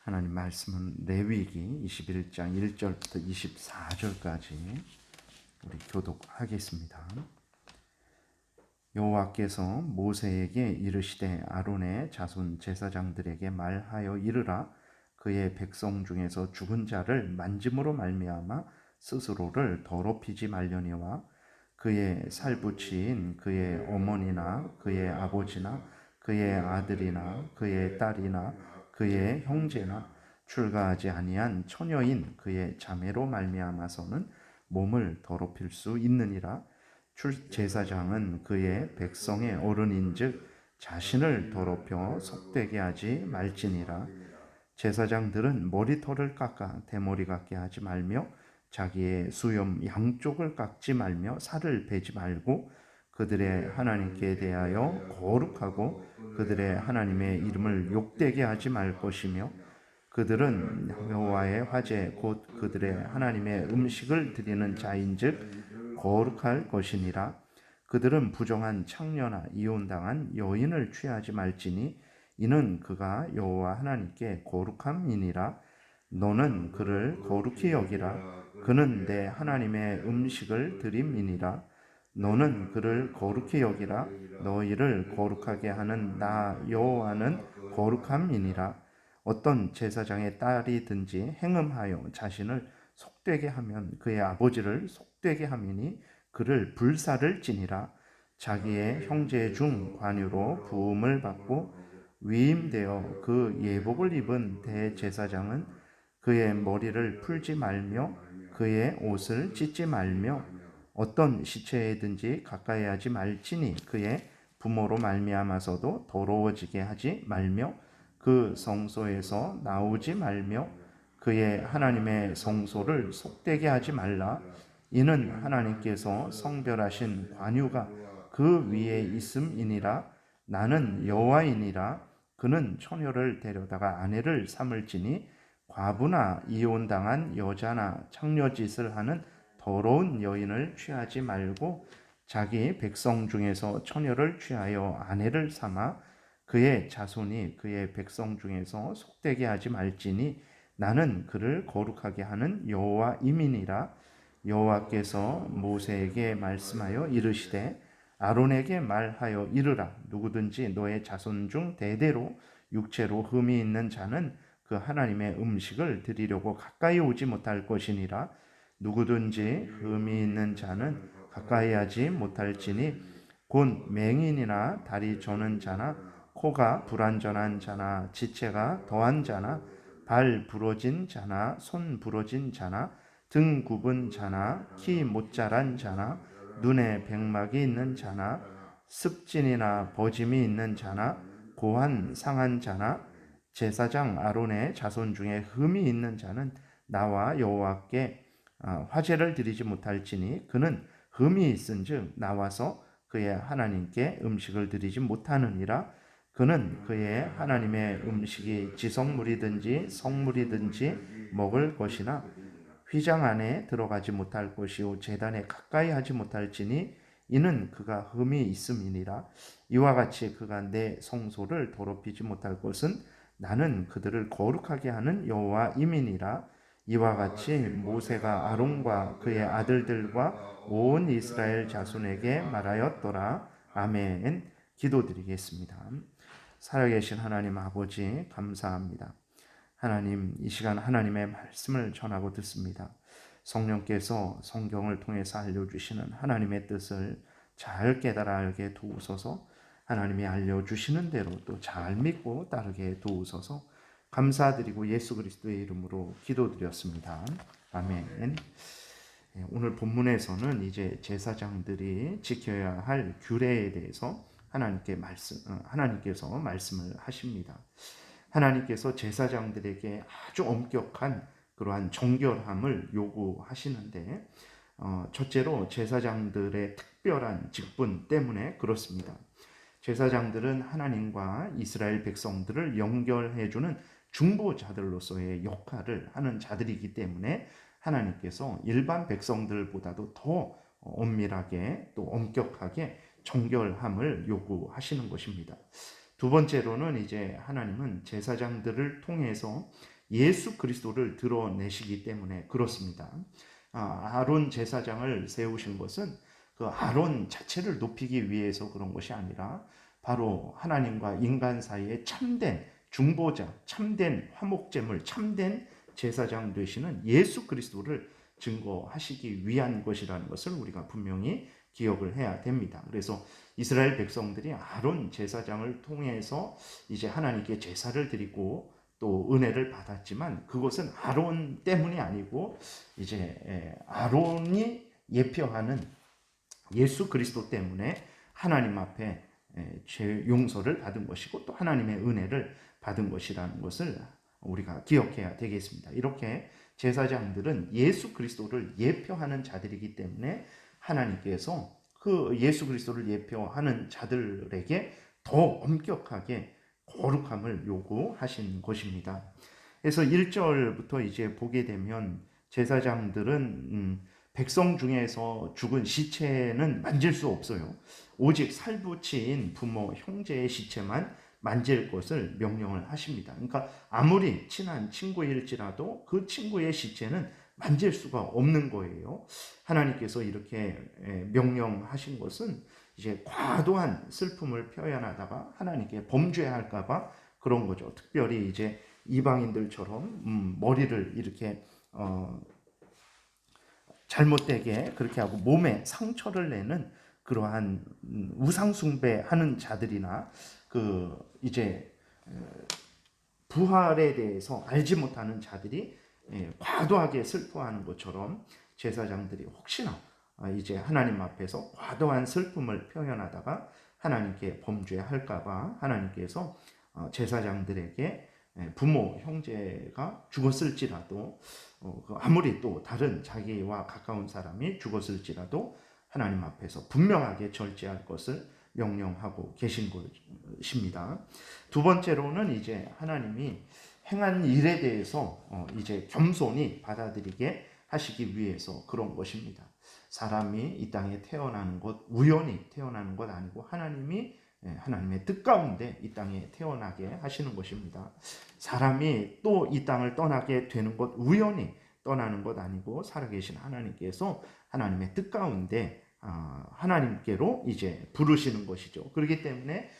하나님 말씀은 레위기 21장 1절부터 24절까지 우리 교독하겠습니다. 여호와께서 모세에게 이르시되 아론의 자손 제사장들에게 말하여 이르라. 그의 백성 중에서 죽은 자를 만짐으로 말미암아 스스로를 더럽히지 말려니와 그의 살부치인 그의 어머니나 그의 아버지나 그의 아들이나 그의 딸이나 그의 형제나 출가하지 아니한 처녀인 그의 자매로 말미암아서는 몸을 더럽힐 수 있느니라. 제사장은 그의 백성의 어른인즉 자신을 더럽혀 속되게 하지 말지니라. 제사장들은 머리털을 깎아 대머리 같게 하지 말며 자기의 수염 양쪽을 깎지 말며 살을 베지 말고 그들의 하나님께 대하여 거룩하고 그들의 하나님의 이름을 욕되게 하지 말 것이며 그들은 여호와의 화제 곧 그들의 하나님의 음식을 드리는 자인즉 거룩할 것이니라. 그들은 부정한 창녀나 이혼당한 여인을 취하지 말지니 이는 그가 여호와 하나님께 거룩함이니라. 너는 그를 거룩히 여기라. 그는 내 하나님의 음식을 드림이니라. 너는 그를 거룩히 여기라. 너희를 거룩하게 하는 나 여호와는 거룩함이니라. 어떤 제사장의 딸이든지 행음하여 자신을 속되게 하면 그의 아버지를 속되게 함이니 그를 불사를 지니라. 자기의 형제 중 관유로 부음을 받고 위임되어 그 예복을 입은 대제사장은 그의 머리를 풀지 말며 그의 옷을 찢지 말며 어떤 시체에든지 가까이 하지 말지니 그의 부모로 말미암아서도 더러워지게 하지 말며 그 성소에서 나오지 말며 그의 하나님의 성소를 속되게 하지 말라. 이는 하나님께서 성별하신 관유가 그 위에 있음이니라. 나는 여호와이니라. 그는 처녀를 데려다가 아내를 삼을지니 과부나 이혼당한 여자나 창녀짓을 하는 더러운 여인을 취하지 말고 자기 백성 중에서 처녀를 취하여 아내를 삼아 그의 자손이 그의 백성 중에서 속되게 하지 말지니 나는 그를 거룩하게 하는 여호와임이니라. 여호와께서 모세에게 말씀하여 이르시되 아론에게 말하여 이르라. 누구든지 너의 자손 중 대대로 육체로 흠이 있는 자는 그 하나님의 음식을 드리려고 가까이 오지 못할 것이니라. 누구든지 흠이 있는 자는 가까이 하지 못할지니 곧 맹인이나 다리 저는 자나 코가 불완전한 자나 지체가 더한 자나 발 부러진 자나 손 부러진 자나 등 굽은 자나 키 못 자란 자나 눈에 백막이 있는 자나 습진이나 버짐이 있는 자나 고한 상한 자나 제사장 아론의 자손 중에 흠이 있는 자는 나와 여호와께 화제를 드리지 못할지니 그는 흠이 있은즉 나와서 그의 하나님께 음식을 드리지 못하느니라. 그는 그의 하나님의 음식이 지성물이든지 성물이든지 먹을 것이나 휘장 안에 들어가지 못할 것이요 제단에 가까이 하지 못할지니 이는 그가 흠이 있음이니라. 이와 같이 그가 내 성소를 더럽히지 못할 것은 나는 그들을 거룩하게 하는 여호와임이니라. 이와 같이 모세가 아론과 그의 아들들과 온 이스라엘 자손에게 말하였더라. 아멘. 기도드리겠습니다. 살아계신 하나님 아버지 감사합니다. 하나님, 이 시간 하나님의 말씀을 전하고 듣습니다. 성령께서 성경을 통해서 알려주시는 하나님의 뜻을 잘 깨달아 알게 도우소서. 하나님이 알려주시는 대로 또 잘 믿고 따르게 도우소서. 감사드리고 예수 그리스도의 이름으로 기도드렸습니다. 아멘. 오늘 본문에서는 이제 제사장들이 지켜야 할 규례에 대해서 하나님께서 말씀을 하십니다. 하나님께서 제사장들에게 아주 엄격한 그러한 정결함을 요구하시는데 첫째로 제사장들의 특별한 직분 때문에 그렇습니다. 제사장들은 하나님과 이스라엘 백성들을 연결해주는 중보자들로서의 역할을 하는 자들이기 때문에 하나님께서 일반 백성들보다도 더 엄밀하게 또 엄격하게 정결함을 요구하시는 것입니다. 두 번째로는 이제 하나님은 제사장들을 통해서 예수 그리스도를 드러내시기 때문에 그렇습니다. 아론 제사장을 세우신 것은 그 아론 자체를 높이기 위해서 그런 것이 아니라 바로 하나님과 인간 사이에 참된 중보자, 참된 화목제물, 참된 제사장 되시는 예수 그리스도를 증거하시기 위한 것이라는 것을 우리가 분명히 기억을 해야 됩니다. 그래서 이스라엘 백성들이 아론 제사장을 통해서 이제 하나님께 제사를 드리고 또 은혜를 받았지만 그것은 아론 때문이 아니고 이제 아론이 예표하는 예수 그리스도 때문에 하나님 앞에 죄 용서를 받은 것이고 또 하나님의 은혜를 받은 것이라는 것을 우리가 기억해야 되겠습니다. 이렇게 제사장들은 예수 그리스도를 예표하는 자들이기 때문에 하나님께서 그 예수 그리스도를 예표하는 자들에게 더 엄격하게 거룩함을 요구하신 것입니다. 그래서 1절부터 이제 보게 되면 제사장들은 백성 중에서 죽은 시체는 만질 수 없어요. 오직 살부치인 부모, 형제의 시체만 만질 것을 명령을 하십니다. 그러니까 아무리 친한 친구일지라도 그 친구의 시체는 만질 수가 없는 거예요. 하나님께서 이렇게 명령하신 것은 이제 과도한 슬픔을 표현하다가 하나님께 범죄할까봐 그런 거죠. 특별히 이제 이방인들처럼 머리를 이렇게 잘못되게 그렇게 하고 몸에 상처를 내는 그러한 우상숭배하는 자들이나 그 이제 부활에 대해서 알지 못하는 자들이 과도하게 슬퍼하는 것처럼 제사장들이 혹시나 이제 하나님 앞에서 과도한 슬픔을 표현하다가 하나님께 범죄할까봐 하나님께서 제사장들에게 부모, 형제가 죽었을지라도 아무리 또 다른 자기와 가까운 사람이 죽었을지라도 하나님 앞에서 분명하게 절제할 것을 명령하고 계신 것입니다. 두 번째로는 이제 하나님이 행한 일에 대해서 이제 겸손히 받아들이게 하시기 위해서 그런 것입니다. 사람이 이 땅에 태어나는 것, 우연히 태어나는 것 아니고 하나님의 뜻 가운데 이 땅에 태어나게 하시는 것입니다. 사람이 또 이 땅을 떠나게 되는 것, 우연히 떠나는 것 아니고 살아계신 하나님께서 하나님의 뜻 가운데 하나님께로 이제 부르시는 것이죠. 그렇기 때문에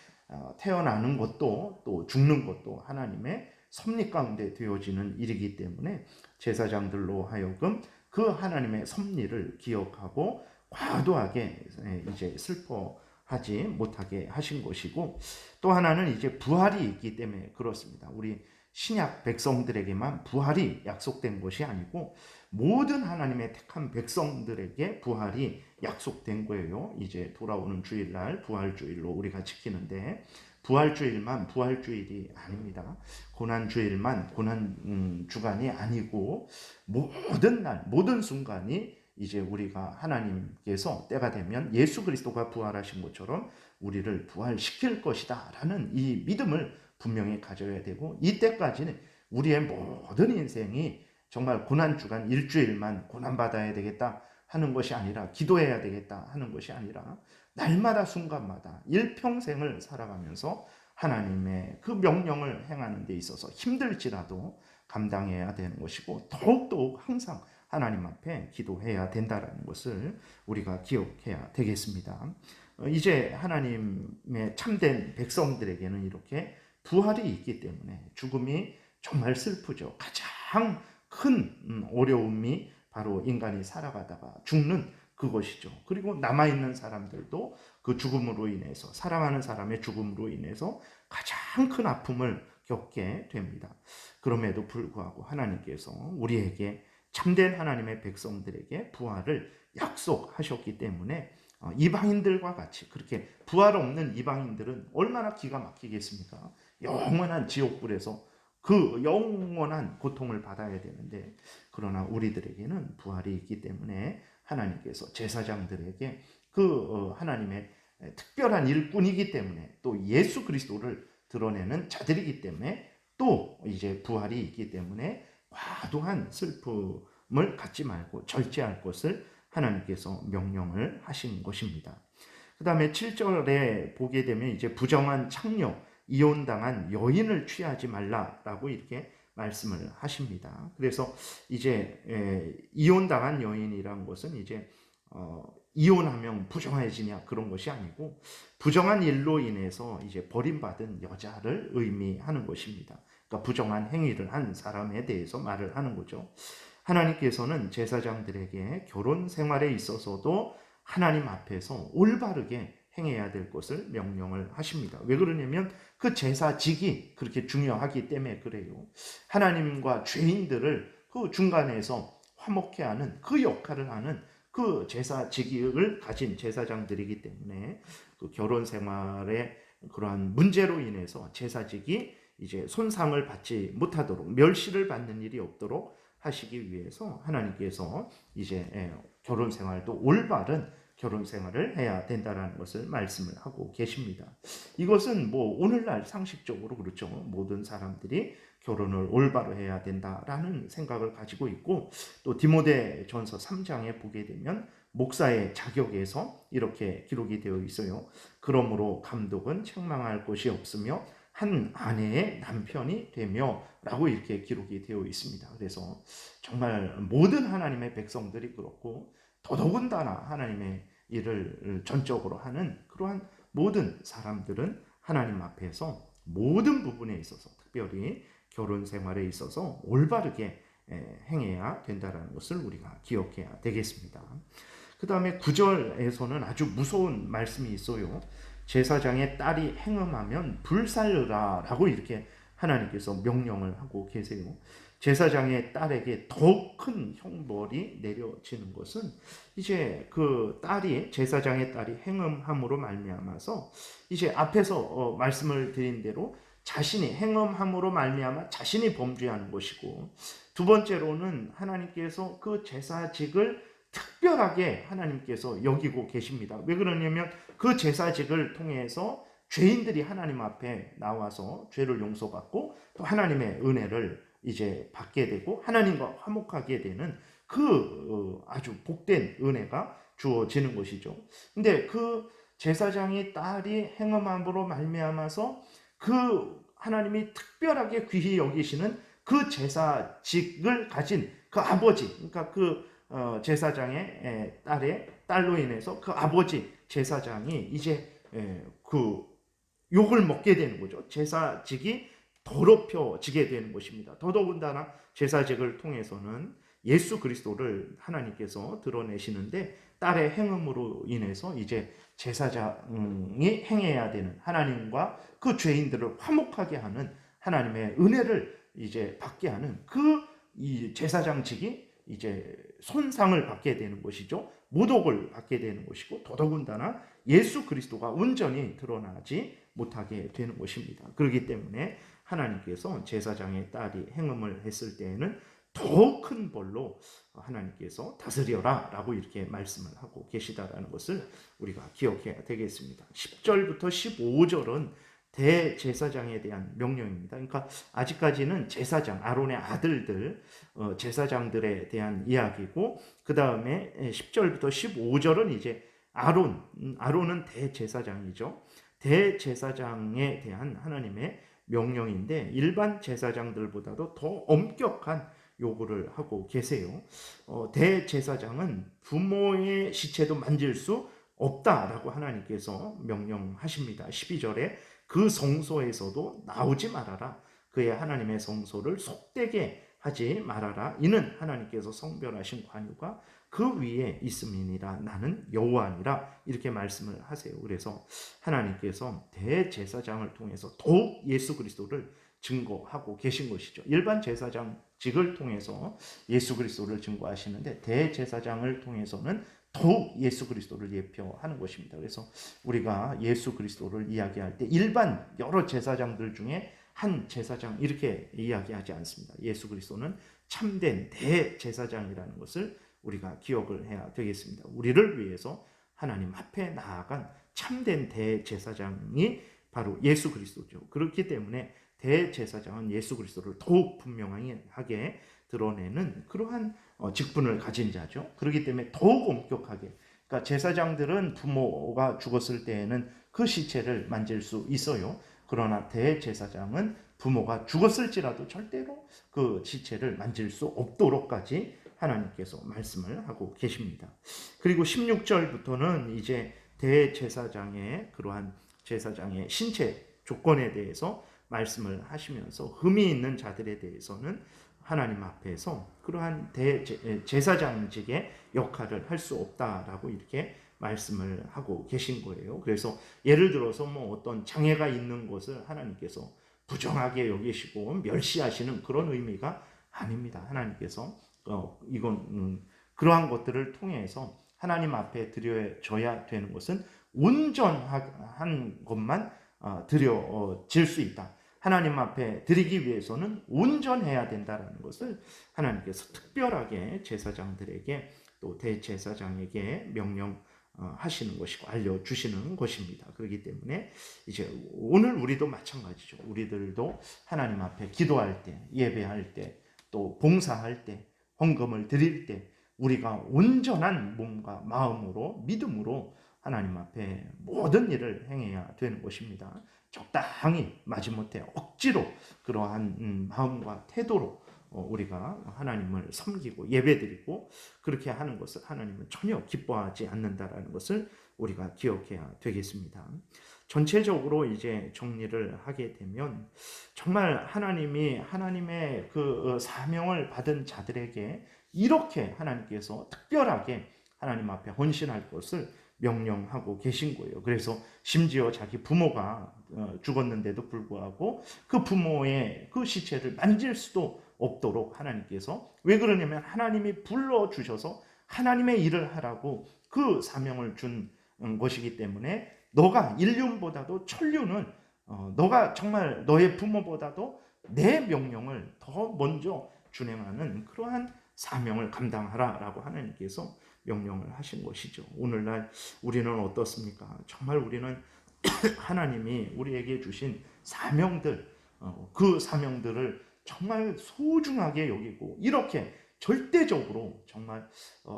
태어나는 것도 또 죽는 것도 하나님의 섭리 가운데 되어지는 일이기 때문에 제사장들로 하여금 그 하나님의 섭리를 기억하고 과도하게 이제 슬퍼하지 못하게 하신 것이고, 또 하나는 이제 부활이 있기 때문에 그렇습니다. 우리 신약 백성들에게만 부활이 약속된 것이 아니고 모든 하나님의 택한 백성들에게 부활이 약속된 거예요. 이제 돌아오는 주일날 부활주일로 우리가 지키는데, 부활주일만 부활주일이 아닙니다. 고난주일만 고난 주간이 아니고 모든 날 모든 순간이 이제 우리가 하나님께서 때가 되면 예수 그리스도가 부활하신 것처럼 우리를 부활시킬 것이다 라는 이 믿음을 분명히 가져야 되고, 이때까지는 우리의 모든 인생이 정말 고난주간 일주일만 고난받아야 되겠다 하는 것이 아니라, 기도해야 되겠다 하는 것이 아니라 날마다 순간마다 일평생을 살아가면서 하나님의 그 명령을 행하는 데 있어서 힘들지라도 감당해야 되는 것이고, 더욱더욱 항상 하나님 앞에 기도해야 된다는 것을 우리가 기억해야 되겠습니다. 이제 하나님의 참된 백성들에게는 이렇게 부활이 있기 때문에 죽음이 정말 슬프죠. 가장 큰 어려움이 바로 인간이 살아가다가 죽는 그것이죠. 그리고 남아있는 사람들도 그 죽음으로 인해서, 사랑하는 사람의 죽음으로 인해서 가장 큰 아픔을 겪게 됩니다. 그럼에도 불구하고 하나님께서 우리에게, 참된 하나님의 백성들에게 부활을 약속하셨기 때문에 이방인들과 같이, 그렇게 부활 없는 이방인들은 얼마나 기가 막히겠습니까? 영원한 지옥불에서 그 영원한 고통을 받아야 되는데, 그러나 우리들에게는 부활이 있기 때문에 하나님께서 제사장들에게 그 하나님의 특별한 일꾼이기 때문에, 또 예수 그리스도를 드러내는 자들이기 때문에, 또 이제 부활이 있기 때문에 과도한 슬픔을 갖지 말고 절제할 것을 하나님께서 명령을 하신 것입니다. 그 다음에 7절에 보게 되면 이제 부정한 창녀, 이혼당한 여인을 취하지 말라라고 이렇게 말씀을 하십니다. 그래서 이제 이혼당한 여인이란 것은 이제 이혼하면 부정해지냐 그런 것이 아니고 부정한 일로 인해서 이제 버림받은 여자를 의미하는 것입니다. 그러니까 부정한 행위를 한 사람에 대해서 말을 하는 거죠. 하나님께서는 제사장들에게 결혼 생활에 있어서도 하나님 앞에서 올바르게 행해야 될 것을 명령을 하십니다. 왜 그러냐면 그 제사직이 그렇게 중요하기 때문에 그래요. 하나님과 죄인들을 그 중간에서 화목케 하는 그 역할을 하는 그 제사직을 가진 제사장들이기 때문에 그 결혼 생활의 그러한 문제로 인해서 제사직이 이제 손상을 받지 못하도록 멸시를 받는 일이 없도록 하시기 위해서 하나님께서 이제 결혼 생활도 올바른 결혼 생활을 해야 된다는 것을 말씀을 하고 계십니다. 이것은 뭐 오늘날 상식적으로 그렇죠. 모든 사람들이 결혼을 올바로 해야 된다라는 생각을 가지고 있고 또 디모데전서 3장에 보게 되면 목사의 자격에서 이렇게 기록이 되어 있어요. 그러므로 감독은 책망할 것이 없으며 한 아내의 남편이 되며 라고 이렇게 기록이 되어 있습니다. 그래서 정말 모든 하나님의 백성들이 그렇고 더더군다나 하나님의 일을 전적으로 하는 그러한 모든 사람들은 하나님 앞에서 모든 부분에 있어서 특별히 결혼 생활에 있어서 올바르게 행해야 된다는 것을 우리가 기억해야 되겠습니다. 그 다음에 9절에서는 아주 무서운 말씀이 있어요. 제사장의 딸이 행음하면 불살르라 라고 이렇게 하나님께서 명령을 하고 계세요. 제사장의 딸에게 더욱 큰 형벌이 내려지는 것은 이제 그 딸이 제사장의 딸이 행음함으로 말미암아서 이제 앞에서 말씀을 드린 대로 자신이 행음함으로 말미암아 자신이 범죄하는 것이고 두 번째로는 하나님께서 그 제사직을 특별하게 하나님께서 여기고 계십니다. 왜 그러냐면 그 제사직을 통해서 죄인들이 하나님 앞에 나와서 죄를 용서받고 또 하나님의 은혜를 이제 받게 되고 하나님과 화목하게 되는 그 아주 복된 은혜가 주어지는 것이죠. 근데 그 제사장의 딸이 행음함으로 말미암아서 그 하나님이 특별하게 귀히 여기시는 그 제사직을 가진 그 아버지, 그러니까 그 제사장의 딸로 인해서 그 아버지 제사장이 이제 그 욕을 먹게 되는 거죠. 제사직이 더럽혀지게 되는 것입니다. 더더군다나 제사직을 통해서는 예수 그리스도를 하나님께서 드러내시는데 딸의 행음으로 인해서 이제 제사장이 행해야 되는 하나님과 그 죄인들을 화목하게 하는 하나님의 은혜를 이제 받게 하는 그 이 제사장직이 이제 손상을 받게 되는 것이죠. 모독을 받게 되는 것이고 더더군다나 예수 그리스도가 온전히 드러나지 못하게 되는 것입니다. 그렇기 때문에 하나님께서 제사장의 딸이 행음을 했을 때에는 더 큰 벌로 하나님께서 다스려라 라고 이렇게 말씀을 하고 계시다라는 것을 우리가 기억해야 되겠습니다. 10절부터 15절은 대제사장에 대한 명령입니다. 그러니까 아직까지는 제사장, 아론의 아들들, 제사장들에 대한 이야기고 그 다음에 10절부터 15절은 이제 아론은 대제사장이죠. 대제사장에 대한 하나님의 명령인데 일반 제사장들보다도 더 엄격한 요구를 하고 계세요. 대제사장은 부모의 시체도 만질 수 없다라고 하나님께서 명령하십니다. 12절에 그 성소에서도 나오지 말아라. 그의 하나님의 성소를 속되게 하지 말아라. 이는 하나님께서 성별하신 관유가 그 위에 있음이니라. 나는 여호와니라. 이렇게 말씀을 하세요. 그래서 하나님께서 대제사장을 통해서 더욱 예수 그리스도를 증거하고 계신 것이죠. 일반 제사장직을 통해서 예수 그리스도를 증거하시는데 대제사장을 통해서는 더욱 예수 그리스도를 예표하는 것입니다. 그래서 우리가 예수 그리스도를 이야기할 때 일반 여러 제사장들 중에 한 제사장 이렇게 이야기하지 않습니다. 예수 그리스도는 참된 대제사장이라는 것을 우리가 기억을 해야 되겠습니다. 우리를 위해서 하나님 앞에 나아간 참된 대제사장이 바로 예수 그리스도죠. 그렇기 때문에 대제사장은 예수 그리스도를 더욱 분명하게 드러내는 그러한 직분을 가진 자죠. 그렇기 때문에 더욱 엄격하게, 그러니까 제사장들은 부모가 죽었을 때에는 그 시체를 만질 수 있어요. 그러나 대제사장은 부모가 죽었을지라도 절대로 그 지체를 만질 수 없도록까지 하나님께서 말씀을 하고 계십니다. 그리고 16절부터는 이제 대제사장의 그러한 제사장의 신체 조건에 대해서 말씀을 하시면서 흠이 있는 자들에 대해서는 하나님 앞에서 그러한 제사장직의 역할을 할 수 없다라고 이렇게 말씀을 하고 계신 거예요. 그래서 예를 들어서 뭐 어떤 장애가 있는 것을 하나님께서 부정하게 여기시고 멸시하시는 그런 의미가 아닙니다. 하나님께서 이건 그러한 것들을 통해서 하나님 앞에 드려져야 되는 것은 온전한 것만 드려질 수 있다. 하나님 앞에 드리기 위해서는 온전해야 된다는 것을 하나님께서 특별하게 제사장들에게 또 대제사장에게 명령하시는 것이고 알려주시는 것입니다. 그렇기 때문에 이제 오늘 우리도 마찬가지죠. 우리들도 하나님 앞에 기도할 때, 예배할 때, 또 봉사할 때, 헌금을 드릴 때 우리가 온전한 몸과 마음으로 믿음으로 하나님 앞에 모든 일을 행해야 되는 것입니다. 적당히 마지못해 억지로 그러한 마음과 태도로 우리가 하나님을 섬기고 예배드리고 그렇게 하는 것을 하나님은 전혀 기뻐하지 않는다라는 것을 우리가 기억해야 되겠습니다. 전체적으로 이제 정리를 하게 되면 정말 하나님이 하나님의 그 사명을 받은 자들에게 이렇게 하나님께서 특별하게 하나님 앞에 헌신할 것을 명령하고 계신 거예요. 그래서 심지어 자기 부모가 죽었는데도 불구하고 그 부모의 그 시체를 만질 수도 없도록 하나님께서 왜 그러냐면 하나님이 불러주셔서 하나님의 일을 하라고 그 사명을 준 것이기 때문에 너가 인륜보다도 천륜은 너가 정말 너의 부모보다도 내 명령을 더 먼저 준행하는 그러한 사명을 감당하라라고 하나님께서 명령을 하신 것이죠. 오늘날 우리는 어떻습니까? 정말 우리는 하나님이 우리에게 주신 사명들, 그 사명들을 정말 소중하게 여기고 이렇게 절대적으로 정말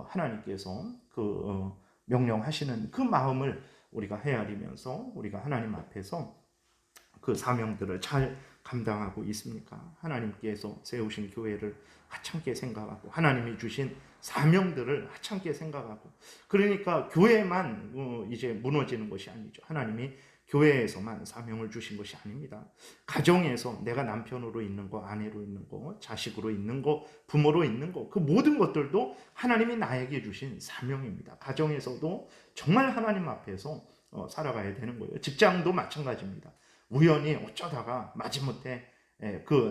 하나님께서 그 명령하시는 그 마음을 우리가 헤아리면서 우리가 하나님 앞에서 그 사명들을 잘 감당하고 있습니까? 하나님께서 세우신 교회를 하찮게 생각하고 하나님이 주신 사명들을 하찮게 생각하고 그러니까 교회만 이제 무너지는 것이 아니죠. 하나님이 교회에서만 사명을 주신 것이 아닙니다. 가정에서 내가 남편으로 있는 거, 아내로 있는 거, 자식으로 있는 거, 부모로 있는 거, 그 모든 것들도 하나님이 나에게 주신 사명입니다. 가정에서도 정말 하나님 앞에서 살아가야 되는 거예요. 직장도 마찬가지입니다. 우연히 어쩌다가 마지못해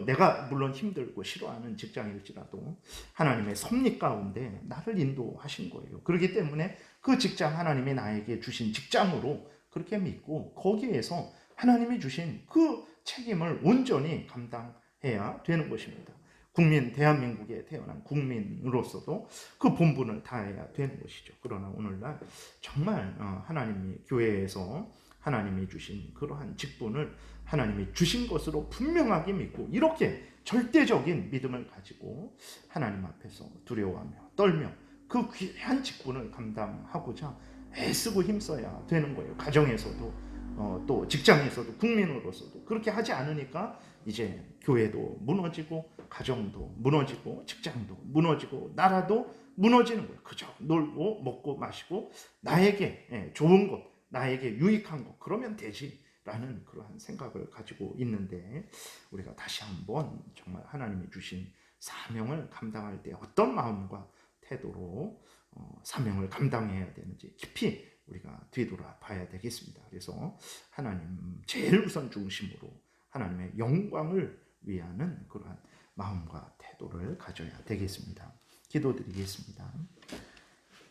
내가 물론 힘들고 싫어하는 직장일지라도 하나님의 섭리 가운데 나를 인도하신 거예요. 그렇기 때문에 그 직장 하나님이 나에게 주신 직장으로 그렇게 믿고 거기에서 하나님이 주신 그 책임을 온전히 감당해야 되는 것입니다. 대한민국에 태어난 국민으로서도 그 본분을 다해야 되는 것이죠. 그러나 오늘날 정말 하나님이 교회에서 하나님이 주신 그러한 직분을 하나님이 주신 것으로 분명하게 믿고 이렇게 절대적인 믿음을 가지고 하나님 앞에서 두려워하며 떨며 그 귀한 직분을 감당하고자 애쓰고 힘써야 되는 거예요. 가정에서도 또 직장에서도 국민으로서도 그렇게 하지 않으니까 이제 교회도 무너지고 가정도 무너지고 직장도 무너지고 나라도 무너지는 거예요. 그저 놀고 먹고 마시고 나에게 좋은 것 나에게 유익한 것 그러면 되지라는 그러한 생각을 가지고 있는데 우리가 다시 한번 정말 하나님이 주신 사명을 감당할 때 어떤 마음과 태도로 사명을 감당해야 되는지 깊이 우리가 뒤돌아 봐야 되겠습니다. 그래서 하나님 제일 우선 중심으로 하나님의 영광을 위하는 그러한 마음과 태도를 가져야 되겠습니다. 기도드리겠습니다.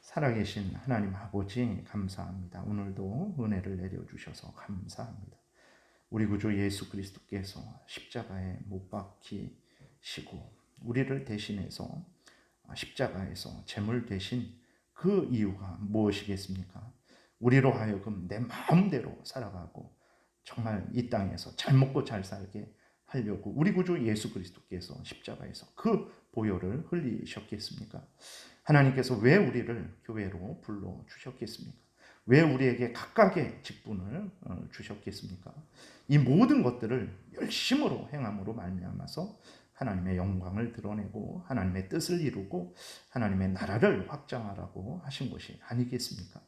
살아계신 하나님 아버지 감사합니다. 오늘도 은혜를 내려주셔서 감사합니다. 우리 구주 예수 그리스도께서 십자가에 못 박히시고 우리를 대신해서 십자가에서 제물 되신 그 이유가 무엇이겠습니까? 우리로 하여금 내 마음대로 살아가고 정말 이 땅에서 잘 먹고 잘 살게 하려고 우리 구주 예수 그리스도께서 십자가에서 그 보혈을 흘리셨겠습니까? 하나님께서 왜 우리를 교회로 불러주셨겠습니까? 왜 우리에게 각각의 직분을 주셨겠습니까? 이 모든 것들을 열심으로 행함으로 말미암아서 하나님의 영광을 드러내고 하나님의 뜻을 이루고 하나님의 나라를 확장하라고 하신 것이 아니겠습니까?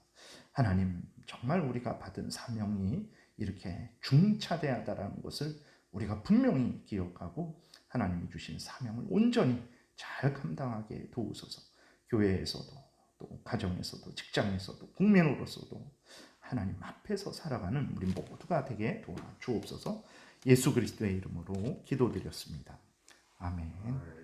하나님, 정말 우리가 받은 사명이 이렇게 중차대하다라는 것을 우리가 분명히 기억하고 하나님이 주신 사명을 온전히 잘 감당하게 도우소서. 교회에서도 또 가정에서도 직장에서도 국민으로서도 하나님 앞에서 살아가는 우리 모두가 되게 도와주옵소서. 예수 그리스도의 이름으로 기도드렸습니다. 아멘.